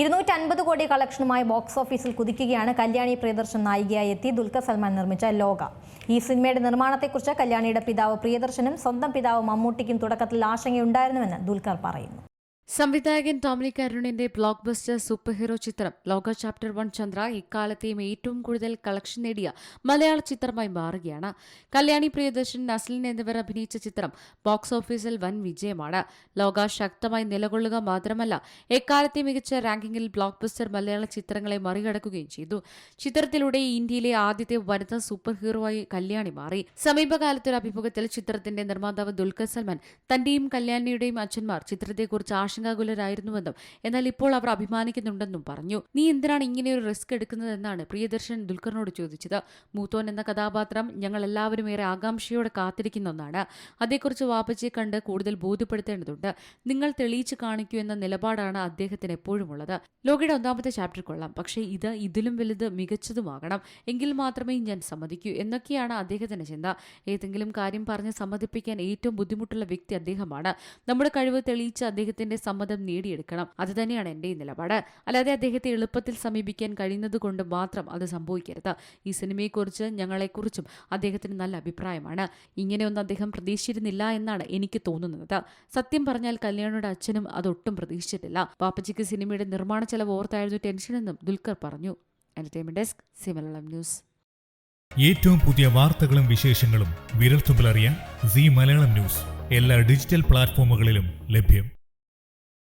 250 കോടി കളക്ഷനുമായി ബോക്സ് ഓഫീസിൽ കുതിക്കുകയാണ് കല്യാണി പ്രിയദർശൻ നായികയായി എത്തി ദുൽഖർ സൽമാൻ നിർമ്മിച്ച ലോക. ഈ സിനിമയുടെ നിർമ്മാണത്തെക്കുറിച്ച് കല്യാണിയുടെ പിതാവ് പ്രിയദർശനും സ്വന്തം പിതാവ് മമ്മൂട്ടിക്കും തുടക്കത്തിൽ ആശങ്കയുണ്ടായിരുന്നുവെന്ന് ദുൽഖർ പറയുന്നു. സംവിധായകൻ ടോമിനി കരുണിന്റെ ബ്ലോക്ക് ബസ്റ്റർ സൂപ്പർ ഹീറോ ചിത്രം ലോക ചാപ്റ്റർ 1 ചന്ദ്ര ഇക്കാലത്തെയും ഏറ്റവും കൂടുതൽ കളക്ഷൻ നേടിയ മലയാള ചിത്രമായി മാറുകയാണ്. കല്യാണി പ്രിയദർശൻ, നസ്ലിൻ എന്നിവർ അഭിനയിച്ച ചിത്രം ബോക്സ് ഓഫീസിൽ വൻ വിജയമാണ്. ലോക ശക്തമായി നിലകൊള്ളുക മാത്രമല്ല, എക്കാലത്തെ മികച്ച റാങ്കിങ്ങിൽ ബ്ലോക്ക് ബസ്റ്റർ മലയാള ചിത്രങ്ങളെ മറികടക്കുകയും ചെയ്തു. ചിത്രത്തിലൂടെ ഇന്ത്യയിലെ ആദ്യത്തെ വനിതാ സൂപ്പർ ഹീറോയായി കല്യാണി മാറി. സമീപകാലത്തൊരു അഭിമുഖത്തിൽ ചിത്രത്തിന്റെ നിർമ്മാതാവ് ദുൽഖർ സൽമാൻ തന്റെയും കല്യാണിയുടെയും അച്ഛന്മാർ ചിത്രത്തെക്കുറിച്ച് ആശങ്കാകുലരായിരുന്നുവെന്നും എന്നാൽ ഇപ്പോൾ അവർ അഭിമാനിക്കുന്നുണ്ടെന്നും പറഞ്ഞു. നീ എന്തിനാണ് ഇങ്ങനെയൊരു റിസ്ക് എടുക്കുന്നതെന്നാണ് പ്രിയദർശൻ ദുൽഖറിനോട് ചോദിച്ചത്. മൂത്തോൻ എന്ന കഥാപാത്രം ഞങ്ങൾ എല്ലാവരും ഏറെ ആകാംക്ഷയോടെ കാത്തിരിക്കുന്ന ഒന്നാണ്. അതേക്കുറിച്ച് വാപ്പച്ചിയെ കണ്ട് കൂടുതൽ ബോധ്യപ്പെടുത്തേണ്ടതുണ്ട്. നിങ്ങൾ തെളിയിച്ചു കാണിക്കൂ എന്ന നിലപാടാണ് അദ്ദേഹത്തിന് എപ്പോഴും ഉള്ളത്. ലോകയുടെ 1ാമത്തെ ചാപ്റ്റർ കൊള്ളാം, പക്ഷേ ഇത് ഇതിലും വലുത് മികച്ചതുമാകണം, എങ്കിൽ മാത്രമേ ഞാൻ സമ്മതിക്കൂ എന്നൊക്കെയാണ് അദ്ദേഹത്തിന്റെ ചിന്ത. ഏതെങ്കിലും കാര്യം പറഞ്ഞ് സമ്മതിപ്പിക്കാൻ ഏറ്റവും ബുദ്ധിമുട്ടുള്ള വ്യക്തി അദ്ദേഹമാണ്. നമ്മുടെ കഴിവ് തെളിയിച്ച് അദ്ദേഹത്തിന്റെ സമ്മതം നേടിയെടുക്കണം. അത് തന്നെയാണ് എന്റെ നിലപാട്. അല്ലാതെ അദ്ദേഹത്തെ എളുപ്പത്തിൽ സമീപിക്കാൻ കഴിയുന്നത് കൊണ്ട് മാത്രം അത് സംഭവിക്കരുത്. ഈ സിനിമയെക്കുറിച്ച് ഞങ്ങളെക്കുറിച്ചും അദ്ദേഹത്തിന് നല്ല അഭിപ്രായമാണ്. ഇങ്ങനെയൊന്നും അദ്ദേഹം പ്രതീക്ഷിച്ചിരുന്നില്ല എന്നാണ് എനിക്ക് തോന്നുന്നത്. സത്യം പറഞ്ഞാൽ കല്യാണിയുടെ അച്ഛനും അതൊട്ടും പ്രതീക്ഷിച്ചിട്ടില്ല. പാപ്പച്ചിക്ക് സിനിമയുടെ നിർമ്മാണ ചെലവ് ഓർത്തായിരുന്നു ടെൻഷനെന്നും ദുൽഖർ പറഞ്ഞു. Entertainment desk, C Malayalam news. ഏറ്റവും പുതിയ വാർത്തകളും വിശേഷങ്ങളും വിരൽത്തുമ്പിലറിയാൻ സി മലയാളം ന്യൂസ് എല്ലാ ഡിജിറ്റൽ പ്ലാറ്റ്ഫോമുകളിലും ലഭ്യം.